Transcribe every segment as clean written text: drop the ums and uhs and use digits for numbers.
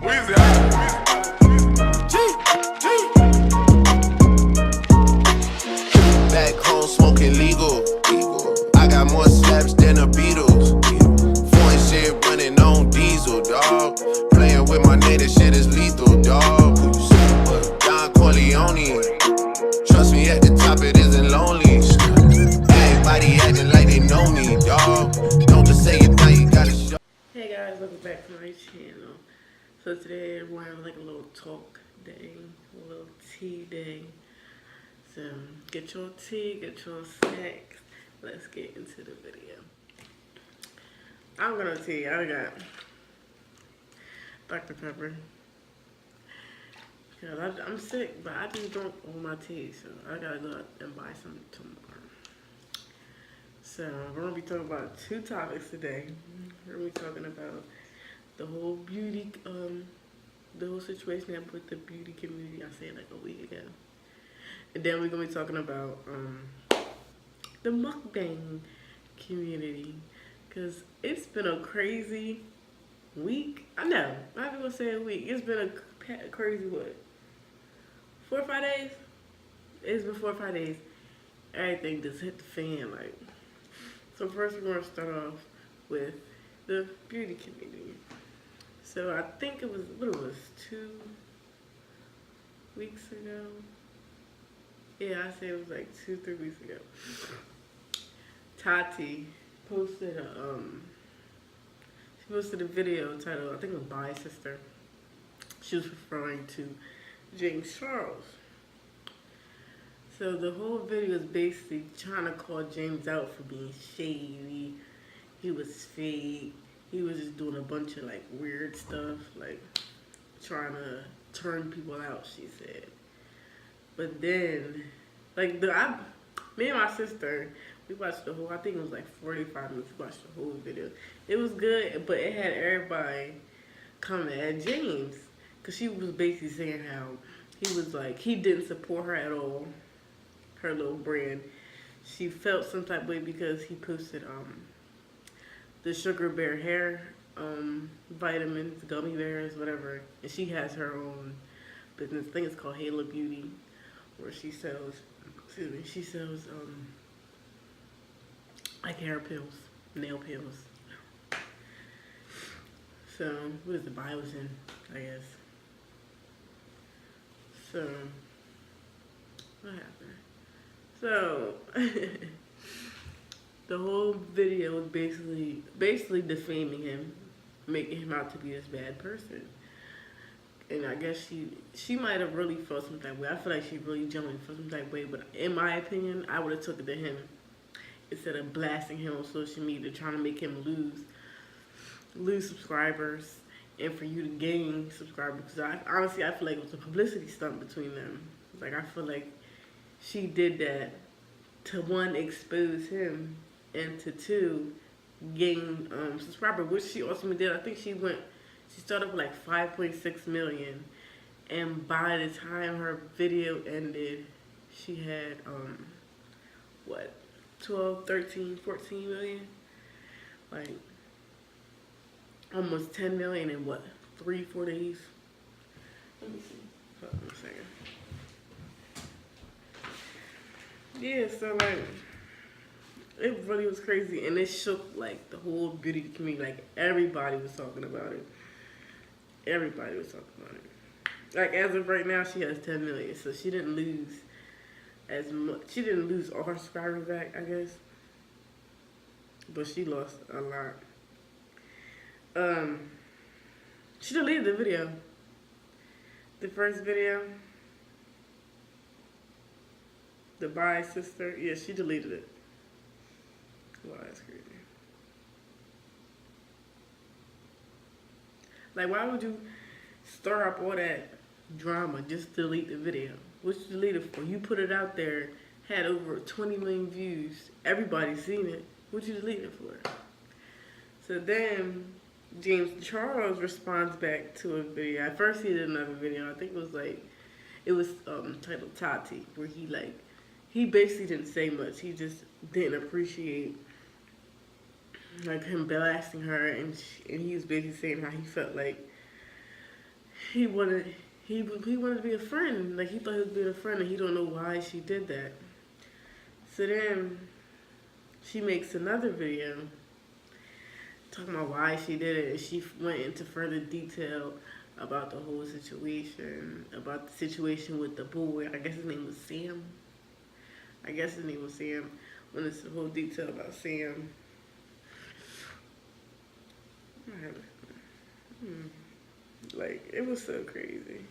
Back home smoking legal. I got more slaps than the Beatles. Foreign shit running on diesel, dog. Playing with my nigga, shit is lethal, dog. Don Corleone. Trust me, at the top it isn't lonely. Everybody acting like they know me, dog. Don't just say it now, you gotta show. Hey guys, welcome back to my channel. So today we're having like a little talk day, a little tea day. So get your tea, get your snacks. Let's get into the video. I'm gonna tell you, I got Dr. Pepper. Cause I'm sick, but I just drunk all my tea, so I gotta go out and buy some tomorrow. So we're gonna be talking about two topics today. We're gonna be talking about the whole beauty, the whole situation happened with the beauty community. I said like a week ago, and then we're gonna be talking about the mukbang community, cause it's been a crazy week. I know, I'm not even gonna say a week. It's been a crazy what? 4 or 5 days? It's been 4 or 5 days. Everything just hit the fan, like. So first we're gonna start off with the beauty community. So I think it was, what it was, 2 weeks ago? Yeah, I say it was like 2-3 weeks ago. Tati posted a video titled, I think it was By Sister. She was referring to James Charles. So the whole video is basically trying to call James out for being shady. He was fake. He was just doing a bunch of like weird stuff, like trying to turn people out, she said. But then, like me and my sister, we watched the whole, I think it was like 45 minutes, we watched the whole video. It was good, but it had everybody coming at James. Cause she was basically saying how he was like, he didn't support her at all, her little brand. She felt some type of way because he posted the sugar bear hair vitamins, gummy bears, whatever. And she has her own business. I think it's called Halo Beauty, where she sells, like hair pills, nail pills. So what is the biotin, I guess. So what happened? So the whole video was basically defaming him, making him out to be this bad person. And I guess she might have really felt some type of way. I feel like she really genuinely felt some type of way, but in my opinion, I would have took it to him instead of blasting him on social media, trying to make him lose subscribers and for you to gain subscribers. Because honestly, I feel like it was a publicity stunt between them. Like, I feel like she did that to, 1, expose him, and to 2, gain subscribers, which she ultimately did. I think she started with like 5.6 million, and by the time her video ended, she had what, 12, 13, 14 million? Like almost 10 million in what, 3-4 days? Let me see. Hold on a second. Yeah, so like, it really was crazy, and it shook like the whole beauty community. Like, everybody was talking about it. Everybody was talking about it. Like, as of right now, she has 10 million, so she didn't lose as much. She didn't lose all her subscribers back, I guess, but she lost a lot. She deleted the video. The first video, the By Sister, yeah, she deleted it. Wow, that's crazy. Like, why would you stir up all that drama just to delete the video? What you delete it for? You put it out there, had over 20 million views. Everybody's seen it. What you delete it for? So then James Charles responds back to a video. At first he did another video. I think it was titled Tati, where he basically didn't say much. He just didn't appreciate like him blasting her, and he was basically saying how he felt like he wanted he wanted to be a friend. Like he thought he was being a friend, and he don't know why she did that. So then she makes another video talking about why she did it, and she went into further detail about the whole situation, about the situation with the boy. I guess his name was Sam. I guess his name was Sam. Went into the whole detail about Sam. Like, it was so crazy.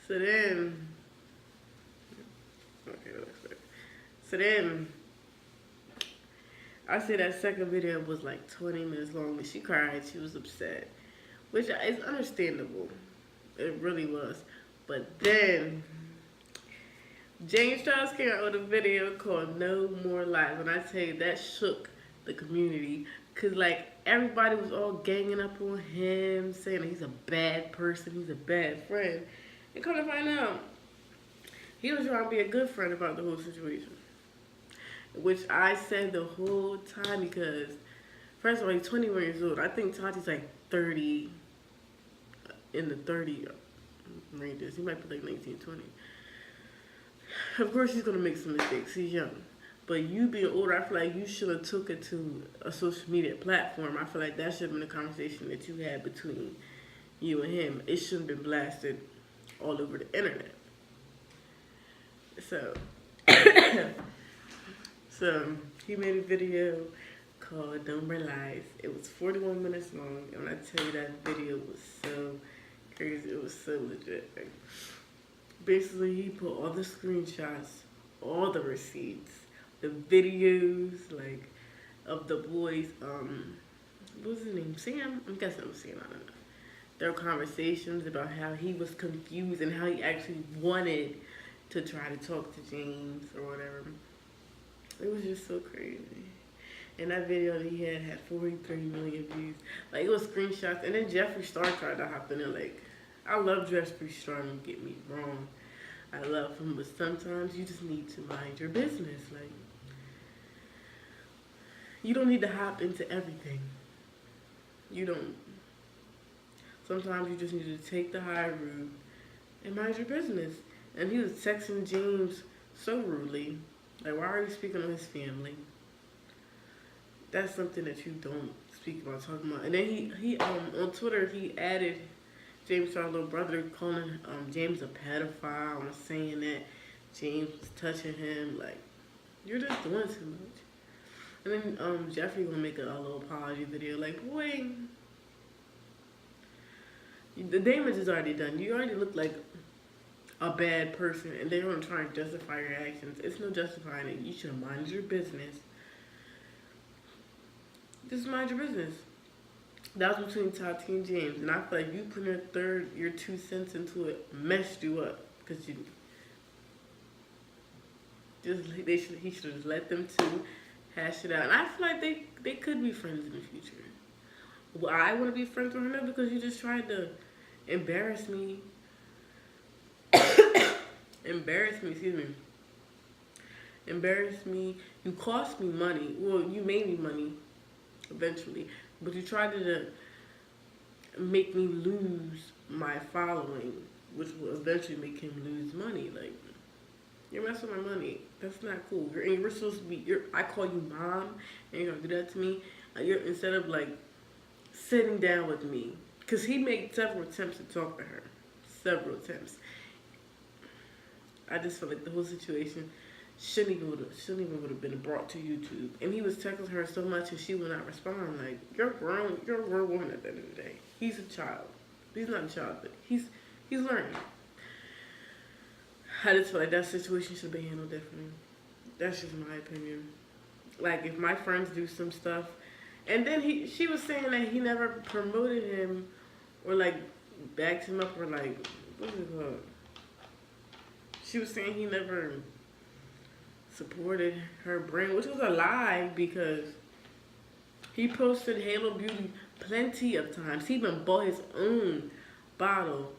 So then, I say that second video was like 20 minutes long, and she cried. She was upset, which is understandable. It really was. But then James Charles came out with a video called "No More Lies." When I tell you, that shook the community, cause like everybody was all ganging up on him, saying that he's a bad person, he's a bad friend, and come to find out, he was trying to be a good friend about the whole situation. Which I said the whole time, because first of all, he's 21 years old. I think Tati's like 30, in the 30 ranges. He might be like 19, 20. Of course, he's gonna make some mistakes. He's young, but you being older, I feel like you should have took it to a social media platform. I feel like that should have been a conversation that you had between you and him. It shouldn't have been blasted all over the internet. So. So, he made a video called "No More Lies." It was 41 minutes long, and when I tell you that video was so crazy, it was so legit. Like, basically, he put all the screenshots, all the receipts, the videos, like, of the boys, what was his name, Sam? I'm guessing it was Sam, I don't know. Their conversations about how he was confused and how he actually wanted to try to talk to James or whatever. It was just so crazy. And that video that he had 43 million views. Like, it was screenshots. And then Jeffree Star tried to hop in there. Like, I love Jeffree Star, don't get me wrong. I love him, but sometimes you just need to mind your business. Like, you don't need to hop into everything. You don't. Sometimes you just need to take the high road and mind your business. And he was texting James so rudely. Like, why are you speaking on his family? That's something that you don't speak about, talking about. And then he on Twitter, he added James' little brother, calling James a pedophile and saying that James was touching him. Like, you're just doing too much. And then Jeffree gonna make a little apology video. Like, boy, the damage is already done. You already look like a bad person, and they're gonna try and justify your actions. It's no justifying it. You should mind your business. Just mind your business. That was between Tati and James, and I feel like you putting your 2 cents into it messed you up, because he should have let them two hash it out. And I feel like they could be friends in the future. Well, I want to be friends with her now because you just tried to embarrass me. Embarrass me. You cost me money. Well, you made me money eventually, but you tried to make me lose my following, which will eventually make him lose money. Like, you're messing with my money. That's not cool. You're supposed to be. I call you mom, and you're gonna do that to me. Instead of like sitting down with me, because he made several attempts to talk to her, several attempts. I just feel like the whole situation shouldn't even would have been brought to YouTube. And he was texting her so much, and she would not respond. Like, you're a grown woman at the end of the day. He's a child. He's not a child, but he's learning. I just feel like that situation should be handled differently. That's just my opinion. Like, if my friends do some stuff, and then she was saying that he never promoted him, or like backed him up, or like, what is it called? She was saying he never supported her brand, which was a lie, because he posted Halo Beauty plenty of times. He even bought his own bottle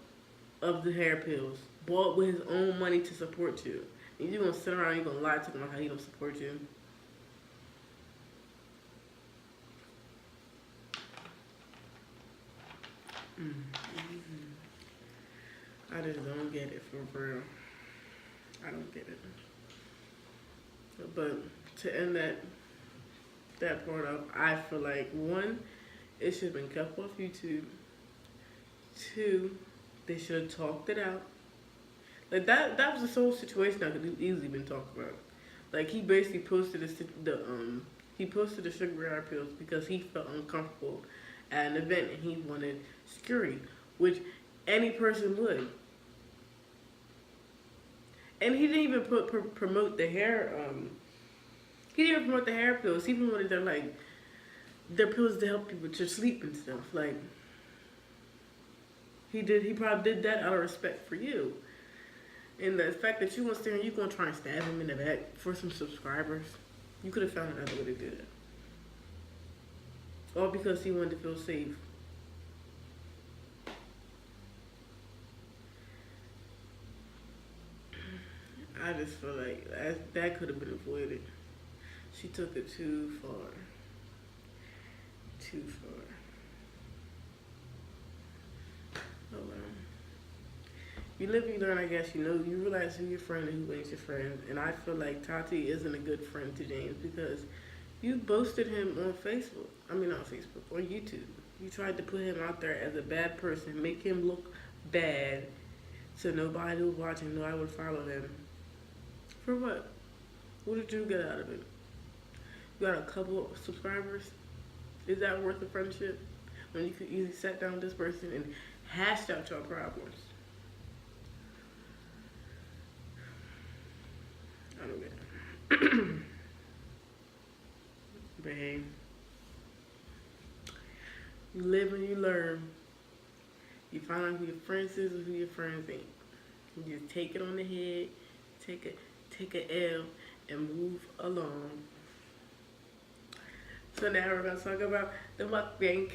of the hair pills, bought with his own money to support you. And you're gonna sit around and you're gonna lie to him about how he don't support you. I just don't get it for real. I don't get it. But to end that part up, I feel like one, it should have been kept off YouTube. Two, they should have talked it out. Like that was the sole situation that could have easily been talked about. Like he basically posted he posted the sugar high pills because he felt uncomfortable at an event and he wanted security, which any person would. And he didn't even promote the hair. He didn't even promote the hair pills. He promoted their pills to help people to sleep and stuff. Like he did. He probably did that out of respect for you. And the fact that you want to stay and you're gonna try and stab him in the back for some subscribers, you could have found another way to do that. All because he wanted to feel safe. I just feel like that could have been avoided. She took it too far. Too far. Oh well. You live and you learn, I guess. You know, you realize who your friend and who ain't your friend. And I feel like Tati isn't a good friend to James because you boasted him on Facebook. I mean, not Facebook, on YouTube. You tried to put him out there as a bad person, make him look bad so nobody was watching, nobody would follow him. For what? What did you get out of it? You got a couple of subscribers? Is that worth a friendship? When you could easily sit down with this person and hash out your problems. I don't get it. But hey, you live and you learn. You find out who your friends is and who your friends ain't. You just take it on the head, take a L, and move along. So now we're gonna talk about the mukbang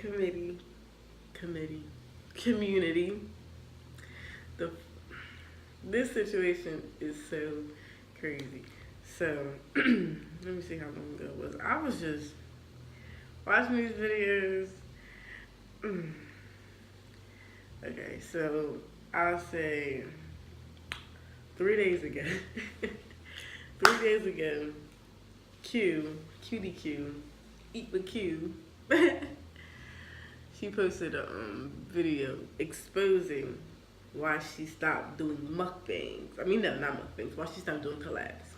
community. This situation is so crazy. So let me see how long ago it was. I was just watching these videos. Okay, so I'll say 3 days ago. 3 days ago, Cutie Q, Eat with Q. She posted a video exposing why she stopped doing mukbangs. I mean, no, not mukbangs. Why she stopped doing collabs.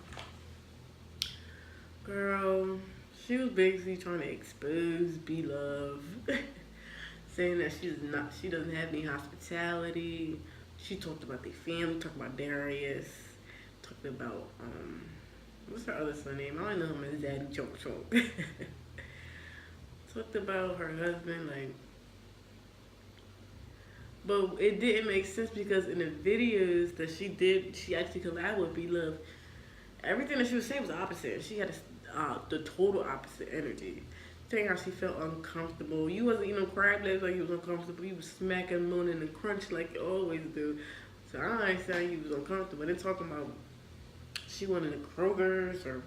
Girl, she was basically trying to expose Blove, saying that she doesn't have any hospitality. She talked about their family, talked about Darius, talked about what's her other son name? I don't know him as Daddy Chunk Chunk. Talked about her husband, like, but it didn't make sense because in the videos that she did, she actually collabed with Blove. Everything that she was saying was opposite. She had the total opposite energy. Saying how she felt uncomfortable. You wasn't eating crab legs like you was uncomfortable. You was smacking, moaning, and crunch like you always do. So I don't understand you was uncomfortable. They're talking about she went into Kroger's or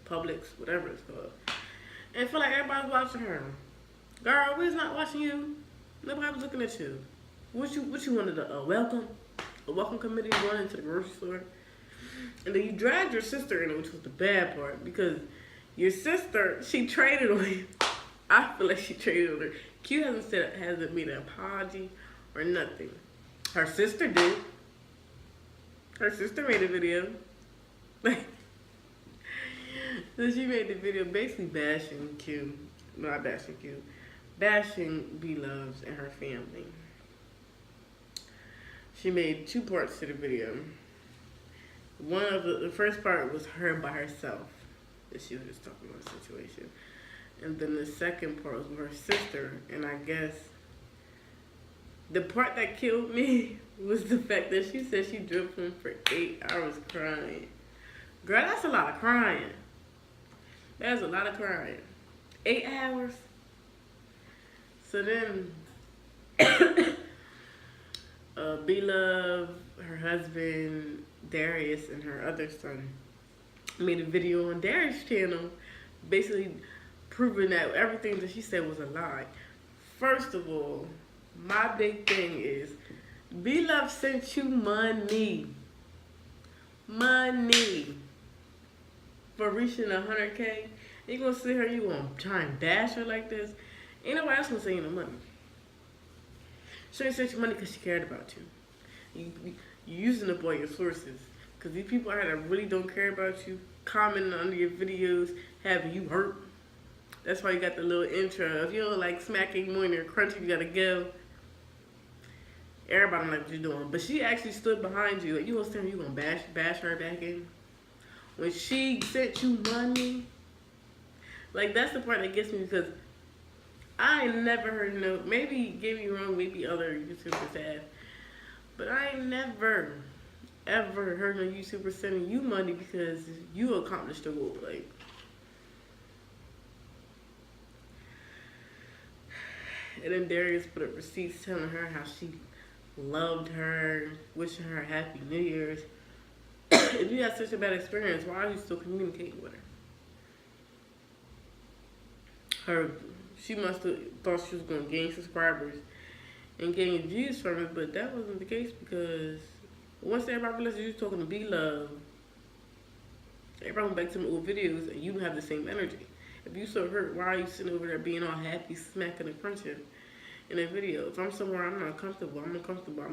Publix, whatever it's called. And I feel like everybody's watching her. Girl, we's not watching you. Nobody was looking at you. What you wanted, a welcome? A welcome committee going into the grocery store? And then you dragged your sister in, which was the bad part, because your sister, she traded on you. I feel like she traded on her. Q hasn't made an apology or nothing. Her sister did. Her sister made a video. So she made the video basically bashing Q. Not bashing Q. Bashing Blove's and her family. She made 2 parts to the video. One of the first part was her by herself. That she was just talking about the situation. And then the second part was with her sister. And I guess the part that killed me was the fact that she said she drove home for 8 hours crying. Girl, that's a lot of crying. That's a lot of crying. 8 hours? So then, Blove, her husband, Darius, and her other son made a video on Darius' channel basically proving that everything that she said was a lie. First of all, my big thing is Blove sent you money. Money. For reaching 100K. You gonna sit here, you gonna try and bash her like this? Ain't nobody else gonna send you no money. She ain't sent you money because she cared about you. You using up all your sources. Because these people out there that really don't care about you, commenting under your videos, having you hurt. That's why you got the little intro. If you don't like smacking more in your crunchy, you gotta go. Everybody don't like what you're doing. But she actually stood behind you. Like, you gonna stand there, you gonna bash her back in? When she sent you money, like, that's the part that gets me, because I ain't never heard no, maybe, get me wrong, maybe other YouTubers have, but I ain't never, ever heard no YouTuber sending you money because you accomplished a goal. Like, and then Darius put up receipts telling her how she loved her, wishing her a happy New Year's. If you had such a bad experience, why are you still communicating with her? She must have thought she was going to gain subscribers and gain views from it, but that wasn't the case, because once everybody realized you was talking to Blove, everybody went back to my old videos and you don't have the same energy. If you so hurt, why are you sitting over there being all happy, smacking and crunching in a video? If I'm somewhere I'm not comfortable, I'm uncomfortable.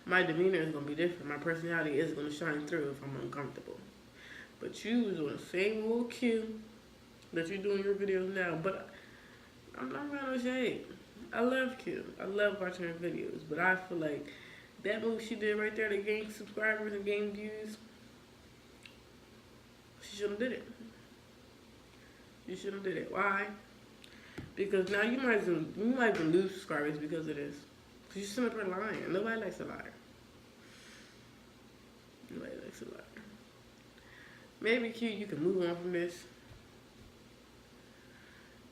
My demeanor is going to be different. My personality is going to shine through if I'm uncomfortable. But you was on the same old cue that you're doing your videos now. But I'm not going to shade. I love Q. I love watching her videos. But I feel like that move she did right there to gain subscribers and gain views, she shouldn't have did it. You shouldn't have did it. Why? Because now you might even lose subscribers because of this. Because you're sitting up here lying. Nobody likes a liar. Nobody likes a liar. Maybe Q, you can move on from this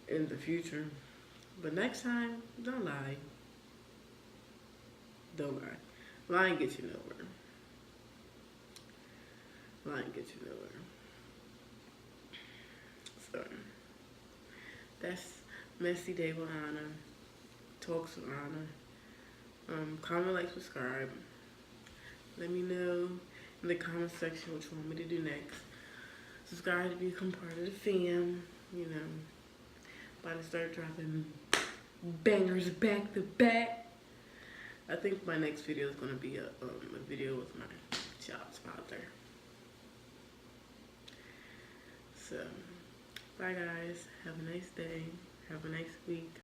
in the future. But next time, don't lie. Don't lie. Lying gets you nowhere. Lying gets you nowhere. So, that's Messy Day with Anna. Talks with Anna. Comment, like, subscribe. Let me know in the comment section what you want me to do next. Subscribe to become part of the fam. You know, about to start dropping bangers back to back. I think my next video is gonna be a video with my child's father. So, bye guys. Have a nice day. Have a nice week.